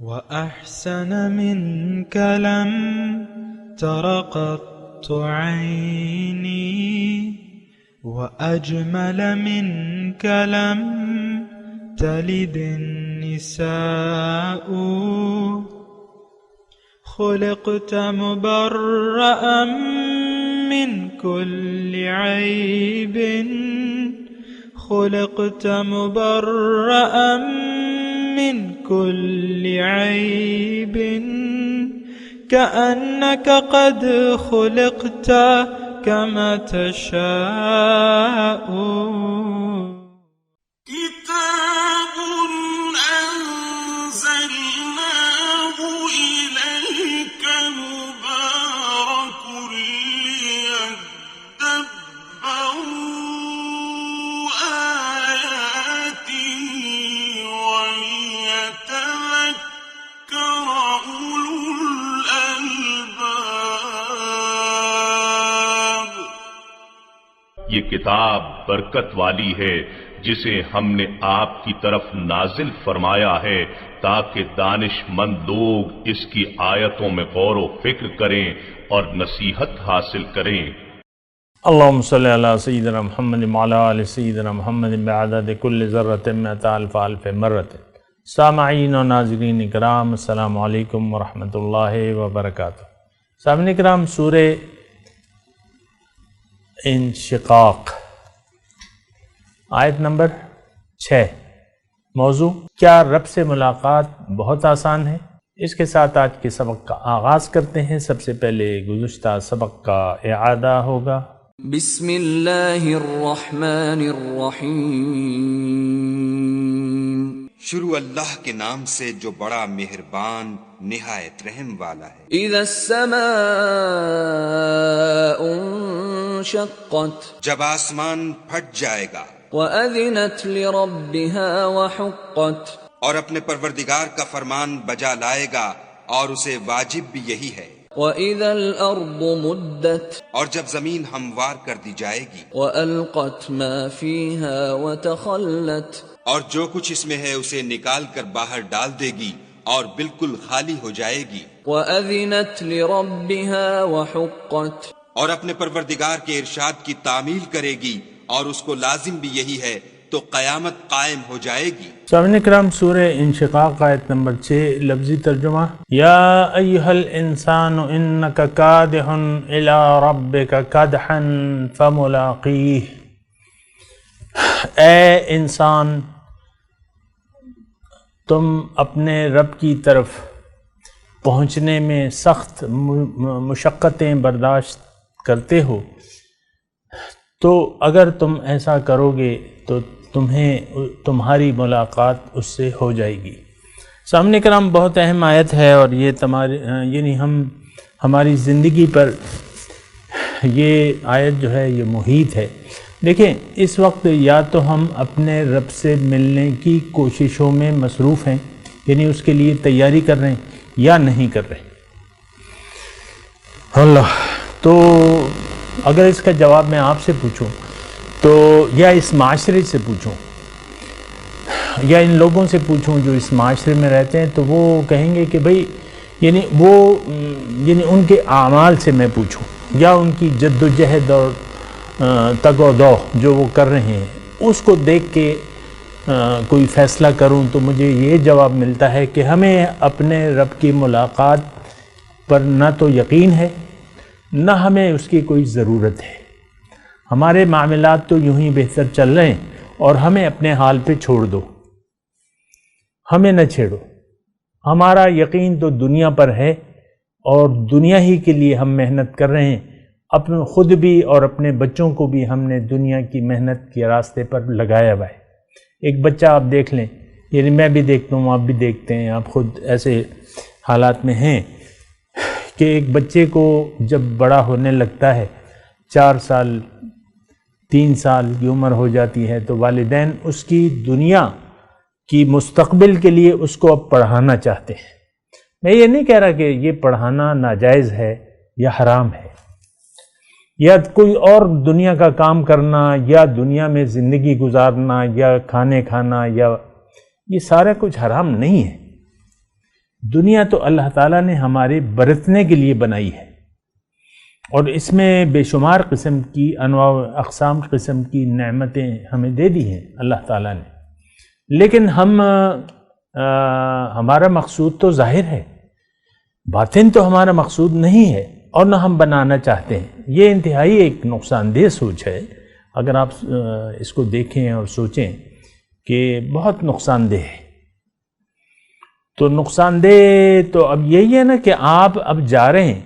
وأحسن منك لم تر قط عيني وأجمل منك لم تلد النساء خلقت مبرأ من كل عيب خلقت مبرأ من كل عيب كأنك قد خلقت كما تشاء كتاب أنزلناه إليك مبارك ليدبروا آياته وليتذكر أولو الألباب۔ یہ کتاب برکت والی ہے جسے ہم نے آپ کی طرف نازل فرمایا ہے تاکہ دانش مند لوگ اس کی آیتوں میں غور و فکر کریں اور نصیحت حاصل کریں۔ اللہم صلی علی سیدنا محمد وعلی آل سیدنا محمد بعدد کل ذرۃ مئۃ الف الف مرۃ۔ سامعین و ناظرین اکرام، السلام علیکم ورحمۃ اللہ وبرکاتہ۔ سامعین اکرام، سورہ انشقاق آیت نمبر 6، موضوع کیا رب سے ملاقات بہت آسان ہے؟ اس کے ساتھ آج کے سبق کا آغاز کرتے ہیں۔ سب سے پہلے گزشتہ سبق کا اعادہ ہوگا۔ بسم اللہ الرحمن الرحیم۔ شروع اللہ کے نام سے جو بڑا مہربان نہایت رحم والا ہے۔ اذا السماء انشقت، جب آسمان پھٹ جائے گا، وَأَذِنَتْ لِرَبِّهَا وَحُقَّتْ، اور اپنے پروردگار کا فرمان بجا لائے گا اور اسے واجب بھی یہی ہے۔ وَإِذَا الْأَرْضُ مُدَّتْ، اور جب زمین ہموار کر دی جائے گی، وَأَلْقَتْ مَا فِيهَا وَتَخَلَّتْ، اور جو کچھ اس میں ہے اسے نکال کر باہر ڈال دے گی اور بالکل خالی ہو جائے گی۔ وَأَذِنَتْ لِرَبِّهَا وَحُقَّتْ، اور اپنے پروردگار کے ارشاد کی تعمیل کرے گی اور اس کو لازم بھی یہی ہے، تو قیامت قائم ہو جائے گی۔ سامعین اکرام، سورہ انشقاق آیت نمبر 6، لفظی ترجمہ: یا ایھا الانسان انک کادح الی ربک کدحا فملاقیہ۔ اے انسان، تم اپنے رب کی طرف پہنچنے میں سخت مشقتیں برداشت کرتے ہو، تو اگر تم ایسا کرو گے تو تمہاری ملاقات اس سے ہو جائے گی۔ سامعین کرام، بہت اہم آیت ہے اور یہ ہماری زندگی پر یہ آیت جو ہے یہ محیط ہے۔ دیکھیں، اس وقت یا تو ہم اپنے رب سے ملنے کی کوششوں میں مصروف ہیں، یعنی اس کے لیے تیاری کر رہے ہیں، یا نہیں کر رہے۔ اللہ، تو اگر اس کا جواب میں آپ سے پوچھوں تو یا اس معاشرے سے پوچھوں یا ان لوگوں سے پوچھوں جو اس معاشرے میں رہتے ہیں، تو وہ کہیں گے کہ بھئی یعنی ان کے اعمال سے میں پوچھوں یا ان کی جد و جہد اور تگ و دو جو وہ کر رہے ہیں، اس کو دیکھ کے کوئی فیصلہ کروں تو مجھے یہ جواب ملتا ہے کہ ہمیں اپنے رب کی ملاقات پر نہ تو یقین ہے، نہ ہمیں اس کی کوئی ضرورت ہے۔ ہمارے معاملات تو یوں ہی بہتر چل رہے ہیں اور ہمیں اپنے حال پہ چھوڑ دو، ہمیں نہ چھیڑو۔ ہمارا یقین تو دنیا پر ہے اور دنیا ہی کے لیے ہم محنت کر رہے ہیں، اپنے خود بھی اور اپنے بچوں کو بھی ہم نے دنیا کی محنت کے راستے پر لگایا ہوا ہے۔ ایک بچہ آپ دیکھ لیں، یعنی میں بھی دیکھتا ہوں، آپ بھی دیکھتے ہیں، آپ خود ایسے حالات میں ہیں کہ ایک بچے کو جب بڑا ہونے لگتا ہے، 4 سال 3 سال کی عمر ہو جاتی ہے، تو والدین اس کی دنیا کی مستقبل کے لیے اس کو اب پڑھانا چاہتے ہیں۔ میں یہ نہیں کہہ رہا کہ یہ پڑھانا ناجائز ہے یا حرام ہے، یا کوئی اور دنیا کا کام کرنا یا دنیا میں زندگی گزارنا یا کھانے کھانا، یا یہ سارا کچھ حرام نہیں ہے، دنیا تو اللہ تعالیٰ نے ہمارے برتنے کے لیے بنائی ہے، اور اس میں بے شمار قسم کی انواع و اقسام قسم کی نعمتیں ہمیں دے دی ہیں اللہ تعالیٰ نے، لیکن ہمارا مقصود تو ظاہر ہے، باطن تو ہمارا مقصود نہیں ہے، اور نہ ہم بنانا چاہتے ہیں۔ یہ انتہائی ایک نقصان دہ سوچ ہے، اگر آپ اس کو دیکھیں اور سوچیں کہ بہت نقصان دہ ہے۔ تو نقصان دہ تو اب یہی ہے نا کہ آپ اب جا رہے ہیں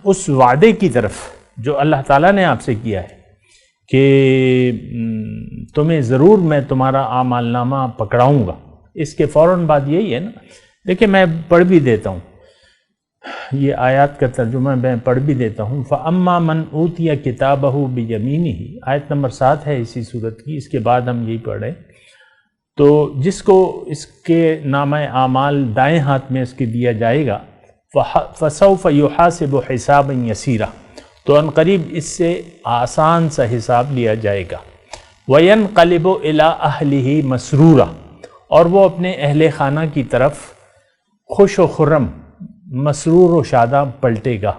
اس وعدے کی طرف جو اللہ تعالیٰ نے آپ سے کیا ہے کہ تمہیں ضرور میں تمہارا اعمال نامہ پکڑاؤں گا۔ اس کے فوراً بعد یہی ہے نا، دیکھیں میں پڑھ بھی دیتا ہوں، یہ آیات کا ترجمہ میں پڑھ بھی دیتا ہوں۔ فَأَمَّا مَنْ أُوتِيَ كِتَابَهُ بِيَمِينِهِ، آیت نمبر 7 ہے اسی صورت کی، اس کے بعد ہم یہی پڑھیں تو جس کو اس کے نامہ اعمال دائیں ہاتھ میں اس کے دیا جائے گا، فَسَوْفَ يُحَاسِبُ حِسَابًا يَسِيرًا، تو ان قریب اس سے آسان سا حساب لیا جائے گا۔ وَيَنْقَلِبُ إِلَىٰ أَهْلِهِ مَسْرُورًا، اور وہ اپنے اہل خانہ کی طرف خوش و خرم، مسرور و شاداب پلٹے گا۔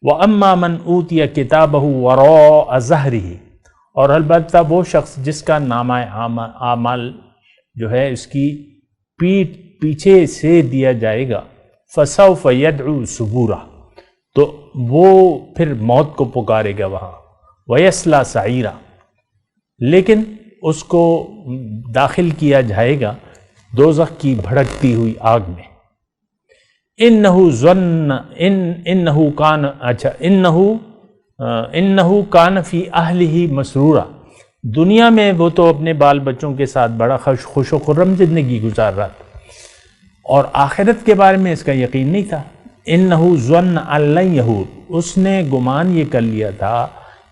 وَأَمَّا مَنْ أُوتِيَ كِتَابَهُ وَرَاءَ ظَهْرِهِ، اور البتہ وہ شخص جس کا نامہ اعمال جو ہے اس کی پیٹھ پیچھے سے دیا جائے گا، فَسَوْفَ يَدْعُو ثُبُورًا، تو وہ پھر موت کو پکارے گا وہاں، وَيَصْلَىٰ سَعِيرًا، لیکن اس کو داخل کیا جائے گا دوزخ کی بھڑکتی ہوئی آگ میں۔ انہو کان فی اہلہ مسرورا، دنیا میں وہ تو اپنے بال بچوں کے ساتھ بڑا خوش و خرم زندگی گزار رہا تھا، اور آخرت کے بارے میں اس کا یقین نہیں تھا۔ انہو ظن ان لن یحور، اس نے گمان یہ کر لیا تھا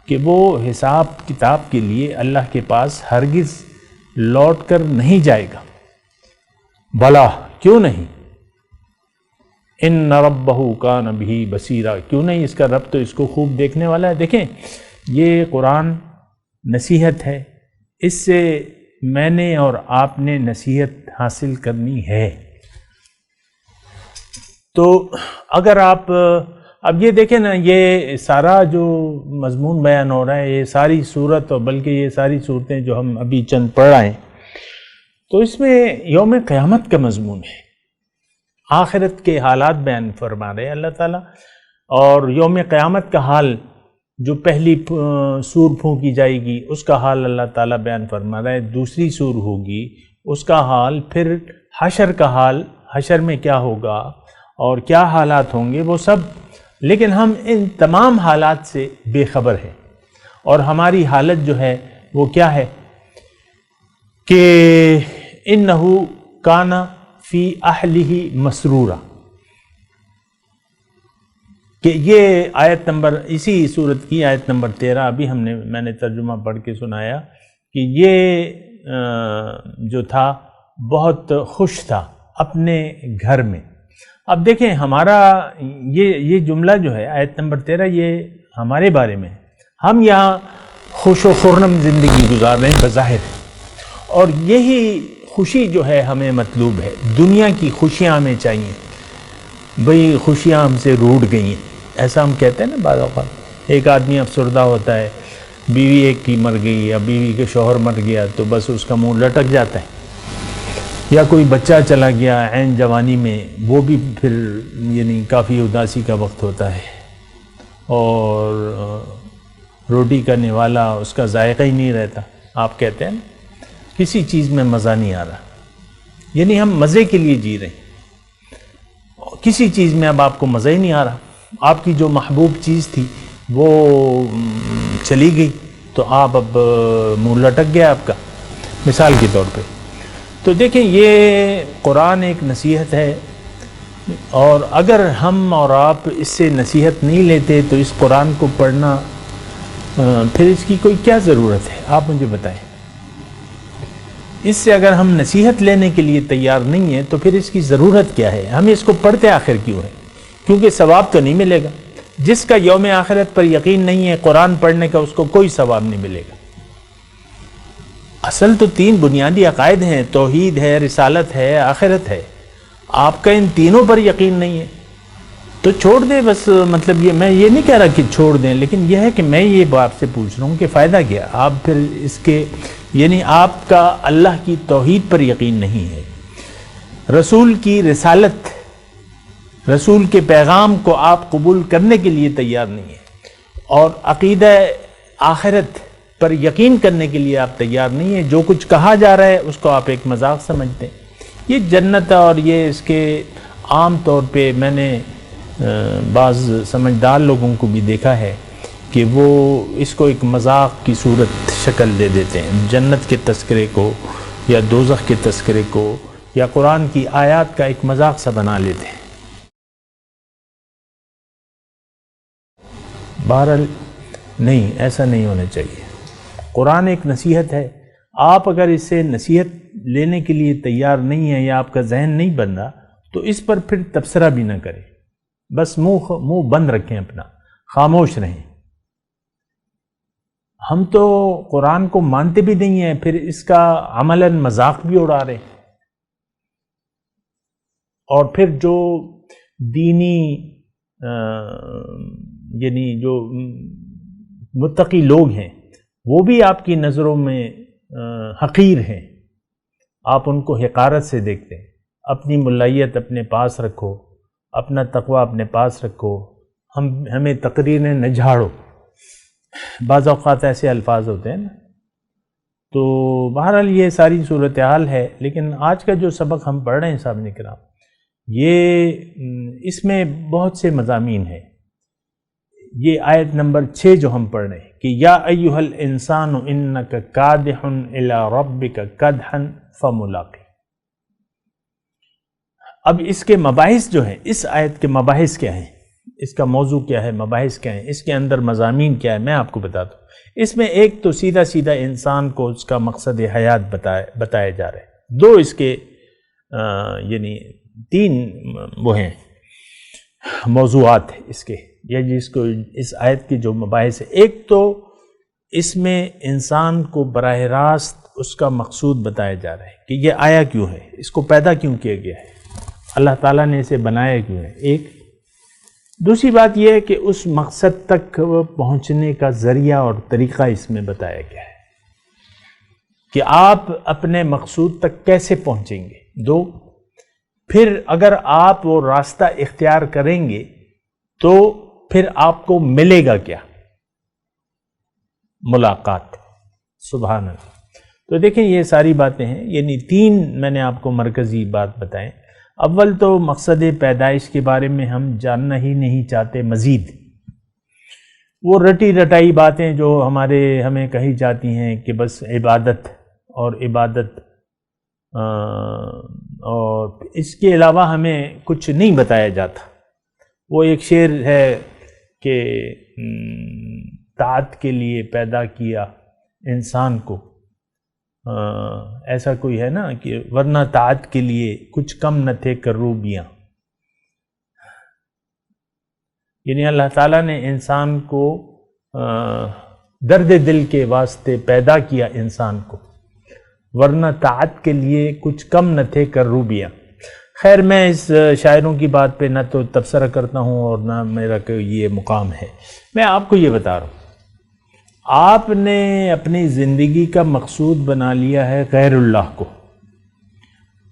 کہ وہ حساب کتاب کے لیے اللہ کے پاس ہرگز لوٹ کر نہیں جائے گا۔ بھلا کیوں نہیں، ان ربہ کان بہ بصیرا، کیوں نہیں، اس کا رب تو اس کو خوب دیکھنے والا ہے۔ دیکھیں یہ قرآن نصیحت ہے، اس سے میں نے اور آپ نے نصیحت حاصل کرنی ہے۔ تو اگر آپ اب یہ دیکھیں نا، یہ سارا جو مضمون بیان ہو رہا ہے، یہ ساری صورت اور بلکہ یہ ساری صورتیں جو ہم ابھی چند پڑھ رہے ہیں، تو اس میں یوم قیامت کا مضمون ہے، آخرت کے حالات بیان فرما رہے ہیں اللہ تعالیٰ، اور یوم قیامت کا حال جو پہلی سور پھونکی جائے گی اس کا حال اللہ تعالیٰ بیان فرما رہا ہے، دوسری سور ہوگی اس کا حال، پھر حشر کا حال، حشر میں کیا ہوگا اور کیا حالات ہوں گے وہ سب، لیکن ہم ان تمام حالات سے بے خبر ہیں، اور ہماری حالت جو ہے وہ کیا ہے کہ انہو کان فی اہلہ مسرورا، کہ یہ آیت نمبر، اسی صورت کی آیت نمبر 13 ابھی میں نے ترجمہ پڑھ کے سنایا کہ یہ جو تھا بہت خوش تھا اپنے گھر میں۔ اب دیکھیں ہمارا یہ جملہ جو ہے آیت نمبر 13، یہ ہمارے بارے میں، ہم یہاں خوش و خرم زندگی گزار رہے ہیں بظاہر، اور یہی خوشی جو ہے ہمیں مطلوب ہے، دنیا کی خوشیاں ہمیں چاہیے۔ بھئی خوشیاں ہم سے روٹ گئی ہیں، ایسا ہم کہتے ہیں نا بعض اوقات، ایک آدمی افسردہ ہوتا ہے، بیوی ایک کی مر گئی یا بیوی کے شوہر مر گیا تو بس اس کا منہ لٹک جاتا ہے، یا کوئی بچہ چلا گیا عین جوانی میں، وہ بھی پھر یعنی کافی اداسی کا وقت ہوتا ہے، اور روٹی کا نوالا اس کا ذائقہ ہی نہیں رہتا۔ آپ کہتے ہیں کسی چیز میں مزہ نہیں آ رہا، یعنی ہم مزے کے لیے جی رہے ہیں، کسی چیز میں اب آپ کو مزہ ہی نہیں آ رہا، آپ کی جو محبوب چیز تھی وہ چلی گئی تو آپ اب منہ لٹک گیا آپ کا، مثال کے طور پہ۔ تو دیکھیں یہ قرآن ایک نصیحت ہے، اور اگر ہم اور آپ اس سے نصیحت نہیں لیتے تو اس قرآن کو پڑھنا پھر اس کی کوئی کیا ضرورت ہے، آپ مجھے بتائیں۔ اس سے اگر ہم نصیحت لینے کے لیے تیار نہیں ہیں تو پھر اس کی ضرورت کیا ہے، ہم اس کو پڑھتے آخر کیوں ہیں؟ کیونکہ ثواب تو نہیں ملے گا، جس کا یوم آخرت پر یقین نہیں ہے قرآن پڑھنے کا اس کو کوئی ثواب نہیں ملے گا۔ اصل تو 3 بنیادی عقائد ہیں، توحید ہے، رسالت ہے، آخرت ہے۔ آپ کا ان تینوں پر یقین نہیں ہے تو چھوڑ دیں بس. مطلب یہ میں یہ نہیں کہہ رہا کہ چھوڑ دیں، لیکن یہ ہے کہ میں یہ آپ سے پوچھ رہا ہوں کہ فائدہ کیا؟ آپ پھر اس کے یعنی آپ کا اللہ کی توحید پر یقین نہیں ہے، رسول کی رسالت، رسول کے پیغام کو آپ قبول کرنے کے لیے تیار نہیں ہیں، اور عقیدہ آخرت پر یقین کرنے کے لیے آپ تیار نہیں ہیں. جو کچھ کہا جا رہا ہے اس کو آپ ایک مذاق سمجھتے ہیں. یہ جنت اور یہ اس کے عام طور پہ میں نے بعض سمجھدار لوگوں کو بھی دیکھا ہے کہ وہ اس کو ایک مذاق کی صورت شکل دے دیتے ہیں، جنت کے تذکرے کو یا دوزخ کے تذکرے کو یا قرآن کی آیات کا ایک مذاق سا بنا لیتے ہیں. بہرحال نہیں، ایسا نہیں ہونا چاہیے. قرآن ایک نصیحت ہے، آپ اگر اس سے نصیحت لینے کے لیے تیار نہیں ہیں یا آپ کا ذہن نہیں بن رہا تو اس پر پھر تبصرہ بھی نہ کریں، بس منہ بند رکھیں، اپنا خاموش رہیں. ہم تو قرآن کو مانتے بھی نہیں ہیں، پھر اس کا عملاً مذاق بھی اڑا رہے ہیں. اور پھر جو دینی یعنی جو متقی لوگ ہیں وہ بھی آپ کی نظروں میں حقیر ہیں، آپ ان کو حقارت سے دیکھتے ہیں. اپنی ملائیت اپنے پاس رکھو، اپنا تقوی اپنے پاس رکھو، ہمیں تقریریں نہ جھاڑو. بعض اوقات ایسے الفاظ ہوتے ہیں نا. تو بہرحال یہ ساری صورتحال ہے. لیکن آج کا جو سبق ہم پڑھ رہے ہیں سامعین کرام، یہ اس میں بہت سے مضامین ہیں. یہ آیت نمبر 6 جو ہم پڑھ رہے ہیں کہ یا ایھا الانسان انک کادح الی ربک کدحا فملاقی. اب اس کے مباحث جو ہیں، اس آیت کے مباحث کیا ہیں، اس کا موضوع کیا ہے، مباحث کیا ہیں، اس کے اندر مضامین کیا ہے، میں آپ کو بتاتا ہوں. اس میں ایک تو سیدھا سیدھا انسان کو اس کا مقصد حیات بتائے جا رہے ہیں. دو اس کے یعنی 3 وہ ہیں موضوعات اس کے، یا جس کو اس آیت کی جو مباحث ہے. ایک تو اس میں انسان کو براہ راست اس کا مقصود بتایا جا رہا ہے کہ یہ آیا کیوں ہے، اس کو پیدا کیوں کیا گیا ہے، اللہ تعالیٰ نے اسے بنایا کیوں ہے. ایک دوسری بات یہ ہے کہ اس مقصد تک پہنچنے کا ذریعہ اور طریقہ اس میں بتایا گیا ہے کہ آپ اپنے مقصود تک کیسے پہنچیں گے. 2 پھر اگر آپ وہ راستہ اختیار کریں گے تو پھر آپ کو ملے گا کیا، ملاقات. سبحان اللہ. تو دیکھیں یہ ساری باتیں ہیں، یعنی 3 میں نے آپ کو مرکزی بات بتائیں. اول تو مقصد پیدائش کے بارے میں ہم جاننا ہی نہیں چاہتے مزید. وہ رٹی رٹائی باتیں جو ہمیں کہی جاتی ہیں کہ بس عبادت اور عبادت، اور اس کے علاوہ ہمیں کچھ نہیں بتایا جاتا. وہ ایک شعر ہے کہ طاعت کے لیے پیدا کیا انسان کو، ایسا کوئی ہے نا کہ ورنہ طاعت کے لیے کچھ کم نہ تھے کروبیاں. یعنی اللہ تعالیٰ نے انسان کو درد دل کے واسطے پیدا کیا انسان کو، ورنہ طاعت کے لیے کچھ کم نہ تھے کروبیاں. خیر میں اس شاعروں کی بات پہ نہ تو تبصرہ کرتا ہوں اور نہ میرا کوئی یہ مقام ہے. میں آپ کو یہ بتا رہا ہوں، آپ نے اپنی زندگی کا مقصود بنا لیا ہے غیر اللہ کو،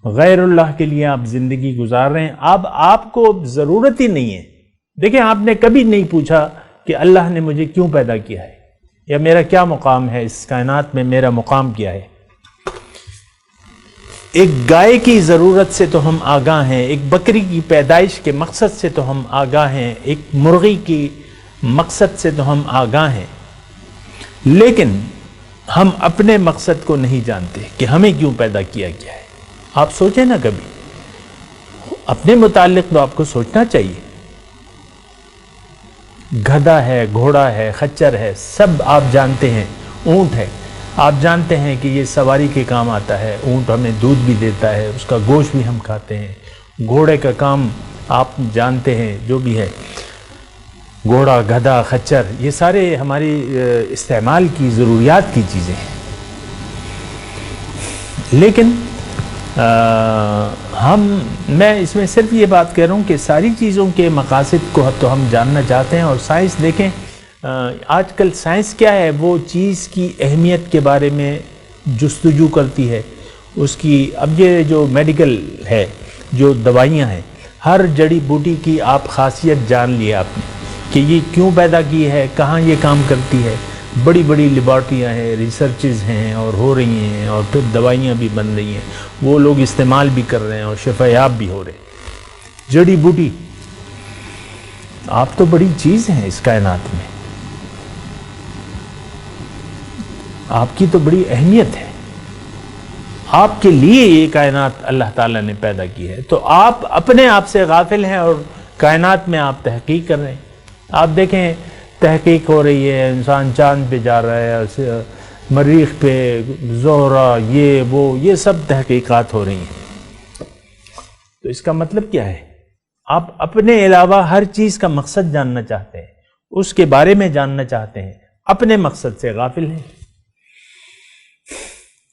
غیر اللہ کے لیے آپ زندگی گزار رہے ہیں. اب آپ کو ضرورت ہی نہیں ہے. دیکھیں آپ نے کبھی نہیں پوچھا کہ اللہ نے مجھے کیوں پیدا کیا ہے یا میرا کیا مقام ہے اس کائنات میں، میرا مقام کیا ہے. ایک گائے کی ضرورت سے تو ہم آگاہ ہیں، ایک بکری کی پیدائش کے مقصد سے تو ہم آگاہ ہیں، ایک مرغی کی مقصد سے تو ہم آگاہ ہیں، لیکن ہم اپنے مقصد کو نہیں جانتے کہ ہمیں کیوں پیدا کیا گیا ہے. آپ سوچیں نا کبھی، اپنے متعلق تو آپ کو سوچنا چاہیے. گدھا ہے، گھوڑا ہے، خچر ہے، سب آپ جانتے ہیں. اونٹ ہے، آپ جانتے ہیں کہ یہ سواری کے کام آتا ہے. اونٹ ہمیں دودھ بھی دیتا ہے، اس کا گوشت بھی ہم کھاتے ہیں. گھوڑے کا کام آپ جانتے ہیں، جو بھی ہے گھوڑا، گدھا، خچر، یہ سارے ہماری استعمال کی ضروریات کی چیزیں ہیں. لیکن میں اس میں صرف یہ بات کہہ رہا ہوں کہ ساری چیزوں کے مقاصد کو تو ہم جاننا چاہتے ہیں، اور سائنس دیکھیں آج کل سائنس کیا ہے، وہ چیز کی اہمیت کے بارے میں جستجو کرتی ہے، اس کی اب یہ جو میڈیکل ہے، جو دوائیاں ہیں، ہر جڑی بوٹی کی آپ خاصیت جان لی آپ نے کہ یہ کیوں پیدا کی ہے، کہاں یہ کام کرتی ہے، بڑی بڑی لیبارٹریاں ہیں، ریسرچز ہیں اور ہو رہی ہیں، اور پھر دوائیاں بھی بن رہی ہیں، وہ لوگ استعمال بھی کر رہے ہیں اور شفا یاب بھی ہو رہے ہیں۔ جڑی بوٹی آپ تو بڑی چیز ہیں اس کائنات میں، آپ کی تو بڑی اہمیت ہے، آپ کے لیے یہ کائنات اللہ تعالیٰ نے پیدا کی ہے، تو آپ اپنے آپ سے غافل ہیں اور کائنات میں آپ تحقیق کر رہے ہیں۔ آپ دیکھیں تحقیق ہو رہی ہے، انسان چاند پہ جا رہا ہے، مریخ پہ، زہرہ، یہ سب تحقیقات ہو رہی ہیں۔ تو اس کا مطلب کیا ہے؟ آپ اپنے علاوہ ہر چیز کا مقصد جاننا چاہتے ہیں، اس کے بارے میں جاننا چاہتے ہیں، اپنے مقصد سے غافل ہیں۔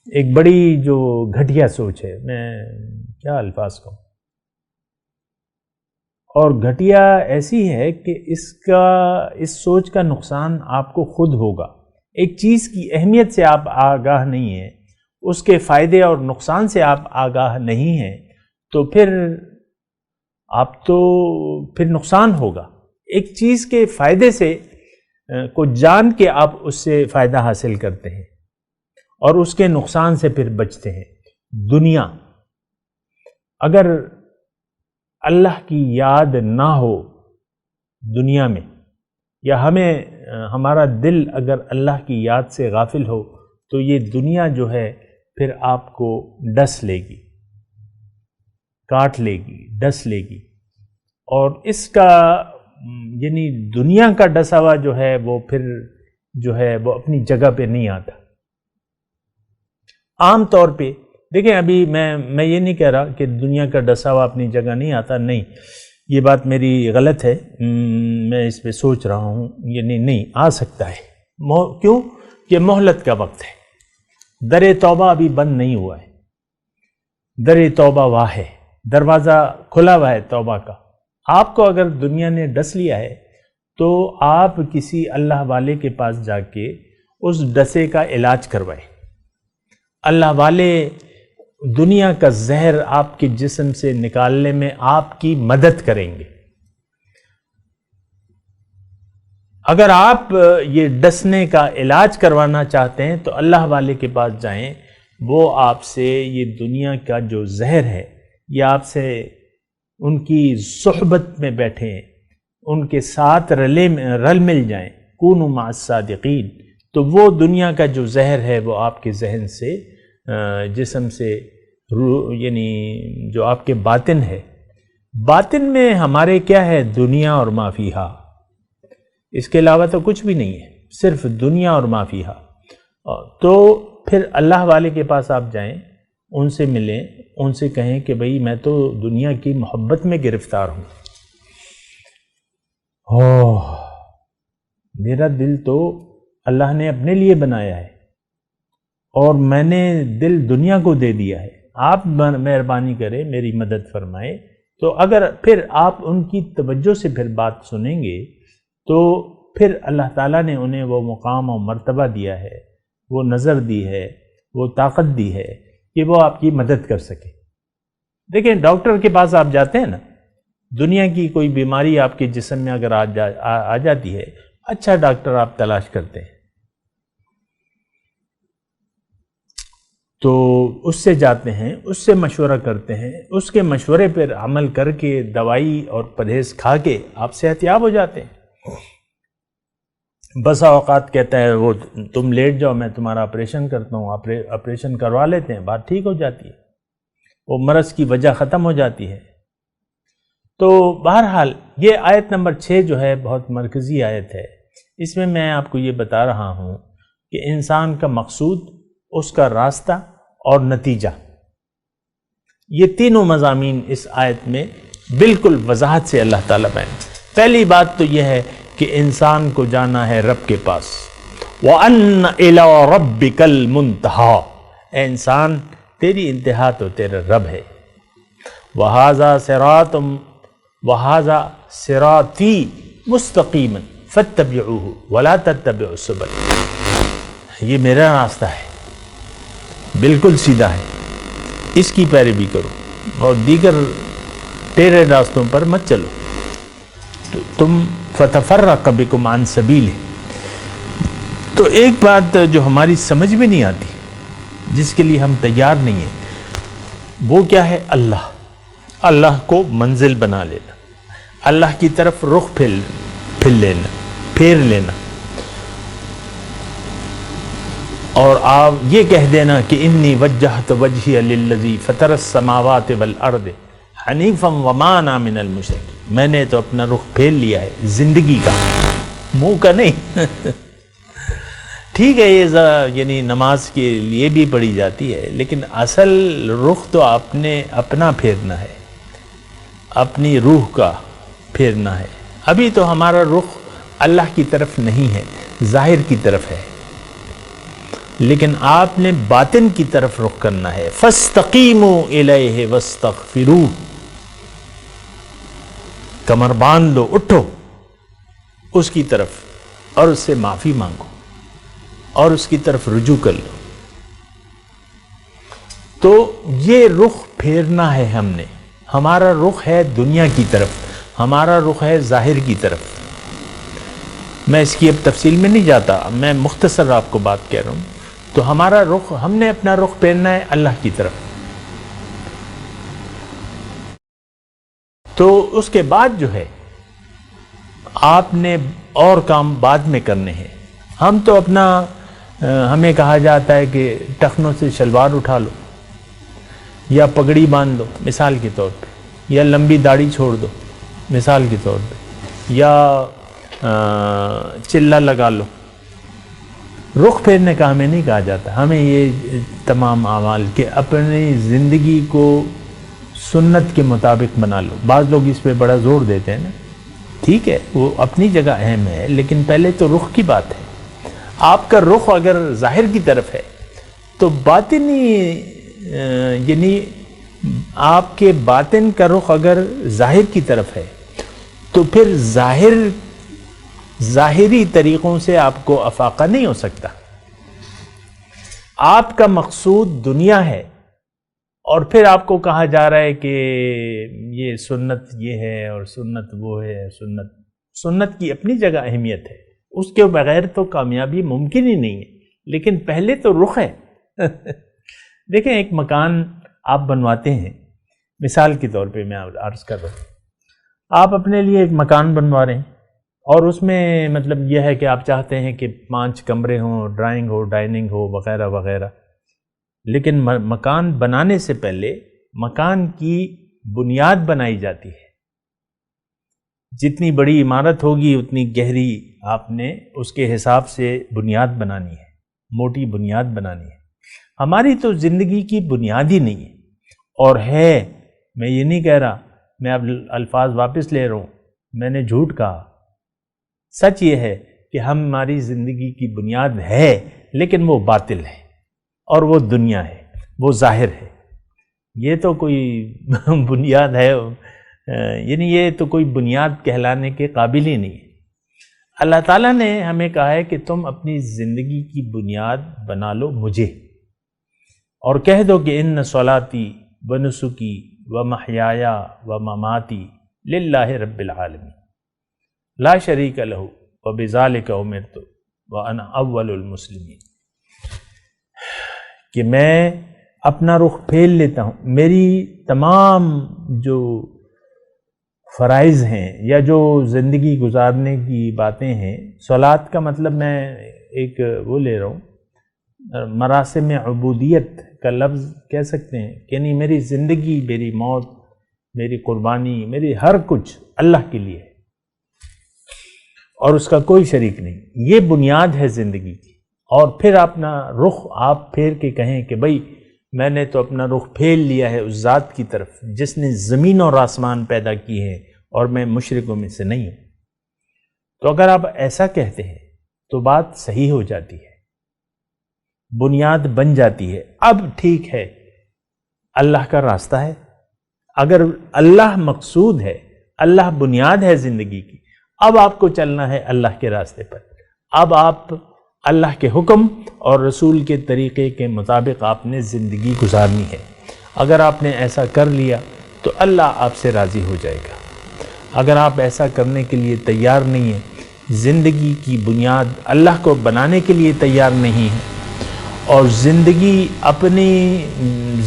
ایک بڑی جو گھٹیا سوچ ہے، میں کیا الفاظ کہوں، اور گھٹیا ایسی ہے کہ اس سوچ کا نقصان آپ کو خود ہوگا۔ ایک چیز کی اہمیت سے آپ آگاہ نہیں ہیں، اس کے فائدے اور نقصان سے آپ آگاہ نہیں ہیں، تو پھر نقصان ہوگا۔ ایک چیز کے فائدے سے کو جان کے آپ اس سے فائدہ حاصل کرتے ہیں اور اس کے نقصان سے پھر بچتے ہیں۔ دنیا اگر اللہ کی یاد نہ ہو دنیا میں، یا ہمارا دل اگر اللہ کی یاد سے غافل ہو، تو یہ دنیا جو ہے پھر آپ کو ڈس لے گی، کاٹ لے گی، ڈس لے گی، اور اس کا یعنی دنیا کا ڈسا ہوا جو ہے وہ پھر جو ہے وہ اپنی جگہ پہ نہیں آتا۔ عام طور پہ دیکھیں، ابھی میں یہ نہیں کہہ رہا کہ دنیا کا ڈسا ہوا اپنی جگہ نہیں آتا، نہیں، یہ بات میری غلط ہے، میں اس پہ سوچ رہا ہوں، یعنی نہیں آ سکتا ہے۔ کیوں کہ مہلت کا وقت ہے، در توبہ ابھی بند نہیں ہوا ہے، در توبہ واہ ہے، دروازہ کھلا ہوا ہے توبہ کا۔ آپ کو اگر دنیا نے ڈس لیا ہے تو آپ کسی اللہ والے کے پاس جا کے اس ڈسے کا علاج کروائے۔ اللہ والے دنیا کا زہر آپ کے جسم سے نکالنے میں آپ کی مدد کریں گے۔ اگر آپ یہ ڈسنے کا علاج کروانا چاہتے ہیں تو اللہ والے کے پاس جائیں، وہ آپ سے یہ دنیا کا جو زہر ہے، یہ آپ سے ان کی صحبت میں بیٹھیں، ان کے ساتھ رل مل جائیں، کونوا مع الصادقین، تو وہ دنیا کا جو زہر ہے وہ آپ کے ذہن سے، جسم سے، یعنی جو آپ کے باطن ہے، باطن میں ہمارے کیا ہے؟ دنیا اور ما فیہا، اس کے علاوہ تو کچھ بھی نہیں ہے، صرف دنیا اور ما فیہا۔ تو پھر اللہ والے کے پاس آپ جائیں، ان سے ملیں، ان سے کہیں کہ بھئی میں تو دنیا کی محبت میں گرفتار ہوں، میرا دل تو اللہ نے اپنے لیے بنایا ہے اور میں نے دل دنیا کو دے دیا ہے، آپ مہربانی کریں، میری مدد فرمائیں۔ تو اگر پھر آپ ان کی توجہ سے پھر بات سنیں گے تو پھر اللہ تعالیٰ نے انہیں وہ مقام و مرتبہ دیا ہے، وہ نظر دی ہے، وہ طاقت دی ہے کہ وہ آپ کی مدد کر سکے۔ دیکھیں ڈاکٹر کے پاس آپ جاتے ہیں نا، دنیا کی کوئی بیماری آپ کے جسم میں اگر آ جاتی ہے، اچھا ڈاکٹر آپ تلاش کرتے ہیں، تو اس سے جاتے ہیں، اس سے مشورہ کرتے ہیں، اس کے مشورے پر عمل کر کے دوائی اور پرہیز کھا کے آپ صحت یاب ہو جاتے ہیں۔ بسا اوقات کہتا ہے وہ تم لیٹ جاؤ، میں تمہارا آپریشن کرتا ہوں، آپریشن کروا لیتے ہیں، بات ٹھیک ہو جاتی ہے، وہ مرض کی وجہ ختم ہو جاتی ہے۔ تو بہرحال یہ آیت نمبر 6 جو ہے بہت مرکزی آیت ہے، اس میں میں آپ کو یہ بتا رہا ہوں کہ انسان کا مقصود، اس کا راستہ اور نتیجہ، یہ تینوں مضامین اس آیت میں بالکل وضاحت سے اللہ تعالیٰ بیان۔ پہلی بات تو یہ ہے کہ انسان کو جانا ہے رب کے پاس، وَأَنَّ إِلَىٰ رَبِّكَ الْمُنْتَهَىٰ، اے انسان تیری انتہا تو تیرا رب ہے. وَهَذَا صِرَاطٌ وَهَذَا صِرَاطِي مُسْتَقِيمًا فَاتَّبِعُوهُ وَلَا تَتَّبِعُوا السُّبُلَ. یہ میرا راستہ ہے، بالکل سیدھا ہے، اس کی پیروی کرو اور دیگر ٹیڑے راستوں پر مت چلو. تو تم فَتَفَرَّقَ بِكُمْ عَنْ سَبِيلِهِ. تو ایک بات جو ہماری سمجھ میں نہیں آتی، جس کے لیے ہم تیار نہیں ہیں، وہ کیا ہے؟ اللہ کو منزل بنا لینا، اللہ کی طرف رخ پھیر لینا، اور آپ یہ کہہ دینا کہ انی وجہت وجہی للذی فطر السماوات والارض حنیفا وما انا من المشرکین. میں نے تو اپنا رخ پھیر لیا ہے، زندگی کا، منہ کا نہیں. ٹھیک ہے، یہ یعنی نماز کے لیے بھی پڑھی جاتی ہے، لیکن اصل رخ تو آپ نے اپنا پھیرنا ہے، اپنی روح کا پھیرنا ہے. ابھی تو ہمارا رخ اللہ کی طرف نہیں ہے، ظاہر کی طرف ہے، لیکن آپ نے باطن کی طرف رخ کرنا ہے. فَاسْتَقِيمُوا إِلَيْهِ وَاسْتَغْفِرُوهُ. کمر باندھ لو، اٹھو اس کی طرف اور اس سے معافی مانگو اور اس کی طرف رجوع کر لو. تو یہ رخ پھیرنا ہے ہم نے. ہمارا رخ ہے دنیا کی طرف، ہمارا رخ ہے ظاہر کی طرف. میں اس کی اب تفصیل میں نہیں جاتا، میں مختصر آپ کو بات کہہ رہا ہوں. تو ہمارا رخ، ہم نے اپنا رخ پھیرنا ہے اللہ کی طرف. تو اس کے بعد جو ہے آپ نے اور کام بعد میں کرنے ہیں. ہم تو اپنا ہمیں کہا جاتا ہے کہ ٹخنوں سے شلوار اٹھا لو، یا پگڑی باندھ لو مثال کے طور پہ، یا لمبی داڑھی چھوڑ دو مثال کے طور پہ، یا چلہ لگا لو. رخ پھیرنے کا ہمیں نہیں کہا جاتا. ہمیں یہ تمام اعمال کہ اپنی زندگی کو سنت کے مطابق بنا لو. بعض لوگ اس پہ بڑا زور دیتے ہیں نا، ٹھیک ہے، وہ اپنی جگہ اہم ہے، لیکن پہلے تو رخ کی بات ہے. آپ کا رخ اگر ظاہر کی طرف ہے تو باطنی یعنی آپ کے باطن کا رخ اگر ظاہر کی طرف ہے تو پھر ظاہری طریقوں سے آپ کو افاقہ نہیں ہو سکتا. آپ کا مقصود دنیا ہے اور پھر آپ کو کہا جا رہا ہے کہ یہ سنت یہ ہے اور سنت وہ ہے. سنت کی اپنی جگہ اہمیت ہے، اس کے بغیر تو کامیابی ممکن ہی نہیں ہے. لیکن پہلے تو رخ ہے. دیکھیں، ایک مکان آپ بنواتے ہیں، مثال کے طور پہ میں عرض کر رہا ہوں، آپ اپنے لیے ایک مکان بنوا رہے ہیں اور اس میں مطلب یہ ہے کہ آپ چاہتے ہیں کہ 5 کمرے ہوں، ڈرائنگ ہو، ڈائننگ ہو، وغیرہ وغیرہ. لیکن مکان بنانے سے پہلے مکان کی بنیاد بنائی جاتی ہے. جتنی بڑی عمارت ہوگی اتنی گہری آپ نے اس کے حساب سے بنیاد بنانی ہے، موٹی بنیاد بنانی ہے. ہماری تو زندگی کی بنیاد ہی نہیں ہے. اور ہے، میں یہ نہیں کہہ رہا، میں اب الفاظ واپس لے رہا ہوں، میں نے جھوٹ کہا. سچ یہ ہے کہ ہماری زندگی کی بنیاد ہے، لیکن وہ باطل ہے اور وہ دنیا ہے، وہ ظاہر ہے. یہ تو کوئی بنیاد ہے، یعنی یہ تو کوئی بنیاد کہلانے کے قابل ہی نہیں ہے. اللہ تعالیٰ نے ہمیں کہا ہے کہ تم اپنی زندگی کی بنیاد بنا لو مجھے، اور کہہ دو کہ ان صلاتی و نسکی و محیایا و مماتی للہ رب العالمین لا شریک لہ و بذالک امرت وانا اول المسلمین. کہ میں اپنا رخ پھیر لیتا ہوں. میری تمام جو فرائض ہیں یا جو زندگی گزارنے کی باتیں ہیں، صلات کا مطلب میں ایک وہ لے رہا ہوں، مراسم عبودیت کا لفظ کہہ سکتے ہیں، یعنی میری زندگی، میری موت، میری قربانی، میری ہر کچھ اللہ کے لیے ہے اور اس کا کوئی شریک نہیں. یہ بنیاد ہے زندگی کی. اور پھر اپنا رخ آپ پھیر کے کہیں کہ بھائی میں نے تو اپنا رخ پھیر لیا ہے اس ذات کی طرف جس نے زمین اور آسمان پیدا کی ہے اور میں مشرکوں میں سے نہیں ہوں. تو اگر آپ ایسا کہتے ہیں تو بات صحیح ہو جاتی ہے، بنیاد بن جاتی ہے. اب ٹھیک ہے، اللہ کا راستہ ہے. اگر اللہ مقصود ہے، اللہ بنیاد ہے زندگی کی، اب آپ کو چلنا ہے اللہ کے راستے پر. اب آپ اللہ کے حکم اور رسول کے طریقے کے مطابق آپ نے زندگی گزارنی ہے. اگر آپ نے ایسا کر لیا تو اللہ آپ سے راضی ہو جائے گا. اگر آپ ایسا کرنے کے لیے تیار نہیں ہیں، زندگی کی بنیاد اللہ کو بنانے کے لیے تیار نہیں ہیں، اور اپنی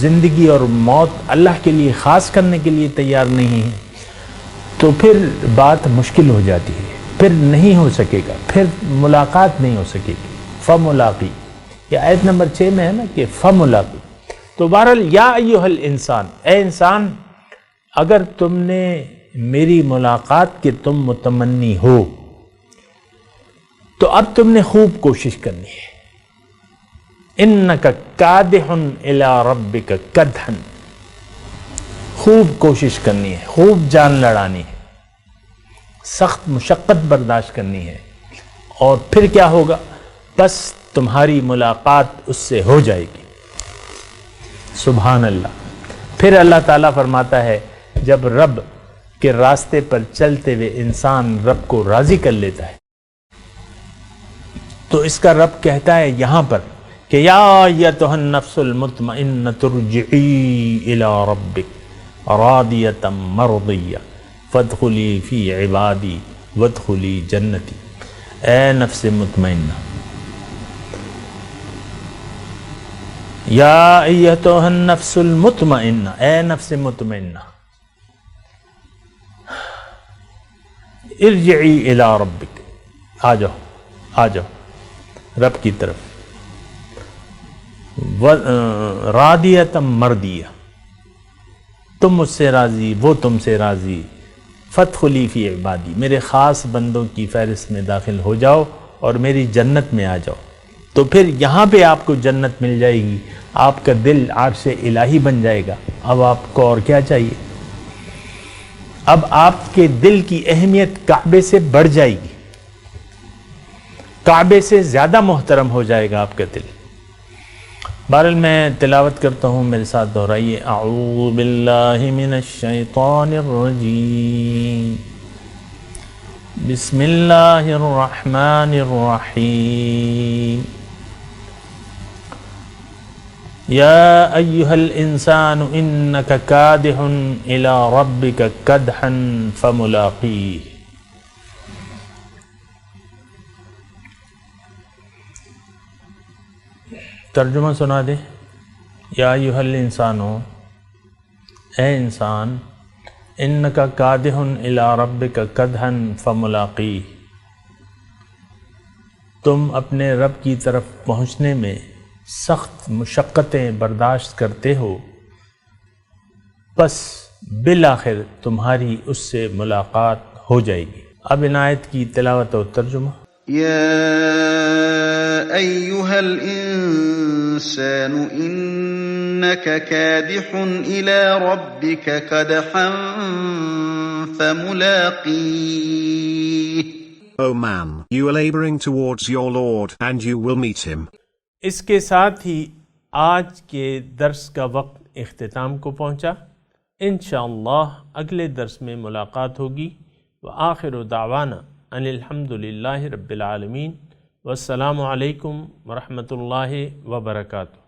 زندگی اور موت اللہ کے لیے خاص کرنے کے لیے تیار نہیں ہیں، تو پھر بات مشکل ہو جاتی ہے. پھر نہیں ہو سکے گا، پھر ملاقات نہیں ہو سکے گی. فملاقی، یہ آیت نمبر 6 میں ہے نا کہ فملاقی. تو بہرحال یا ایھا الانسان، اے انسان، اگر تم نے میری ملاقات کے تم متمنی ہو تو اب تم نے خوب کوشش کرنی ہے. انک کادح الی ربک کدحا، خوب کوشش کرنی ہے، خوب جان لڑانی ہے، سخت مشقت برداشت کرنی ہے. اور پھر کیا ہوگا؟ بس تمہاری ملاقات اس سے ہو جائے گی. سبحان اللہ. پھر اللہ تعالیٰ فرماتا ہے جب رب کے راستے پر چلتے ہوئے انسان رب کو راضی کر لیتا ہے تو اس کا رب کہتا ہے یہاں پر کہ یا ایتھا النفس المطمئنۃ ارجعی الی ربک راضیۃ مرضیہ فادخلی فی عبادی وادخلی جنتی. اے نفس مطمئنہ، یا ایتھا النفس المطمئنہ، اے نفس مطمئنہ، ارجعی الی ربک، آ جاؤ رب کی طرف. راضیۃ مرضیہ، تم مجھ سے راضی، وہ تم سے راضی. فادخلی فی عبادی، میرے خاص بندوں کی فہرست میں داخل ہو جاؤ اور میری جنت میں آ جاؤ. تو پھر یہاں پہ آپ کو جنت مل جائے گی، آپ کا دل عرش الہی بن جائے گا. اب آپ کو اور کیا چاہیے؟ اب آپ کے دل کی اہمیت کعبے سے بڑھ جائے گی، کعبے سے زیادہ محترم ہو جائے گا آپ کا دل. بہرحال میں تلاوت کرتا ہوں، میرے ساتھ دہرائیے. اعوذ باللہ من الشیطان الرجیم، بسم اللہ الرحمن الرحیم. یا ایھا الانسان انک کادح الی ربک کدحا فملاقیہ. ترجمہ سنا دے. یا ایھا الانسان، اے انسان، انک کادح الی ربک کدحا فملاقیہ، تم اپنے رب کی طرف پہنچنے میں سخت مشقتیں برداشت کرتے ہو، بس بالآخر تمہاری اس سے ملاقات ہو جائے گی. اب ان آیت کی تلاوت و ترجمہ. يا أيها الإنسان إنك كادح إلى ربك كدحا فملاقيه. O man, you are laboring towards your Lord and you will meet him. اس کے ساتھ ہی آج کے درس کا وقت اختتام کو پہنچا. انشاءاللہ اگلے درس میں ملاقات ہوگی. وآخر دعوانا ان الحمد للہ رب العالمین. والسلام علیکم ورحمۃ اللہ وبرکاتہ.